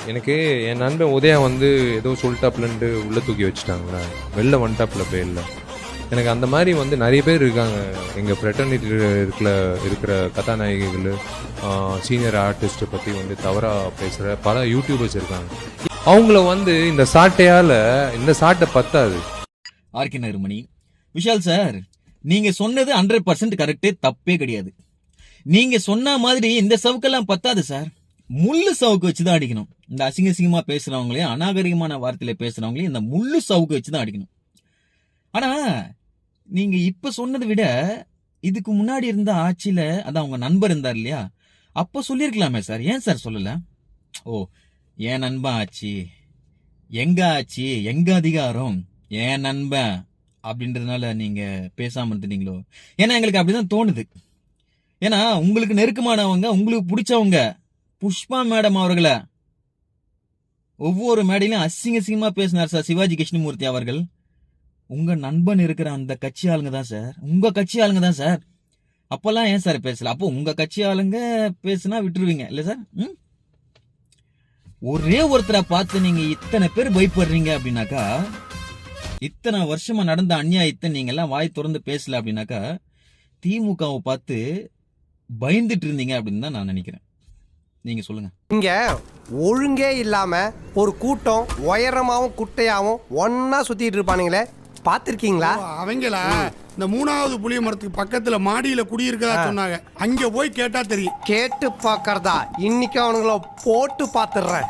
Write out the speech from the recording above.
எனக்கு என் நண்பன் உதயா வந்து ஏதோ சொல்லிட்டாப்லன்ட்டு உள்ள தூக்கி வச்சுட்டாங்களே, வெளில வந்துட்டாப்ல பேர்ல. எனக்கு அந்த மாதிரி வந்து நிறைய பேர் இருக்காங்க எங்கள் ஃப்ரெட்டர்னிட்டியில் இருக்கிற கதாநாயகிகள், சீனியர் ஆர்டிஸ்ட்டை பற்றி வந்து தவறாக பேசுகிற பல யூடியூபர்ஸ் இருக்காங்க. அவங்கள வந்து இந்த சாட்டை பத்தாது. ஆர்கே நகர்மணி விஷால் சார், நீங்க சொன்னது 100% கரெக்டே, தப்பே கிடையாது. நீங்க சொன்ன மாதிரி இந்த சவுக்கெல்லாம் பத்தாது சார். முள்ளு சவுக்கு வச்சுதான் அடிக்கணும். இந்த அசிங்கமா பேசுறவங்களையும் அநாகரிகமான வார்த்தையில பேசுறவங்களையும் இந்த முள்ளு சவுக்கு வச்சுதான் அடிக்கணும். ஆனா நீங்க இப்ப சொன்னதை விட இதுக்கு முன்னாடி இருந்த ஆட்சியில, அதான் உங்க நண்பர் இருந்தார் இல்லையா, அப்ப சொல்லிருக்கலாமே சார். ஏன் சார் சொல்லல? ஓ, என் நண்பன் ஆட்சி, எங்க ஆட்சி, எங்க அதிகாரம், என் நண்பன் அப்படின்றதுனால நீங்க பேசாம இருந்தீங்களோ? ஏன்னா எங்களுக்கு அப்படிதான் தோணுது. ஏன்னா உங்களுக்கு நெருக்கமானவங்க, உங்களுக்கு பிடிச்சவங்க புஷ்பா மேடம் அவர்களை ஒவ்வொரு மேடையிலும் அசிங்கமா பேசினார் சார் சிவாஜி கிருஷ்ணமூர்த்தி அவர்கள். உங்க நண்பன் இருக்கிற அந்த கட்சி ஆளுங்க தான் சார், உங்க கட்சி ஆளுங்க தான் சார். அப்பெல்லாம் ஏன் சார் பேசல? அப்போ உங்க கட்சி ஆளுங்க பேசுனா விட்டுருவீங்க இல்ல சார்? ஒரே ஒருத்தரை பார்த்து நீங்க இத்தனை பேர் பயப்படுறீங்க அப்படின்னாக்கா, இத்தனை வருஷமா நடந்த அநியாயத்தை நீங்க எல்லாம் வாய் திறந்து பேசல அப்படின்னாக்கா, திமுகவை பார்த்து பயந்துட்டு இருந்தீங்க அப்படின்னு தான் நான் நினைக்கிறேன். நீங்க சொல்லுங்க. இங்க ஒழுங்கே இல்லாம ஒரு கூட்டம் உயரமாவும் குட்டையாவும் ஒன்னா சுத்திட்டு இருப்பானுங்களே, பாத்திருக்கீங்களா? அவங்களா இந்த 3வது புளிய மரத்துக்கு பக்கத்துல மாடியில குடியிருக்கதா சொன்னாங்க. அங்க போய் கேட்டா தெரியும். கேட்டு பாக்கறதா? இன்னைக்கு அவனுங்கள போட்டு பாத்துறேன்.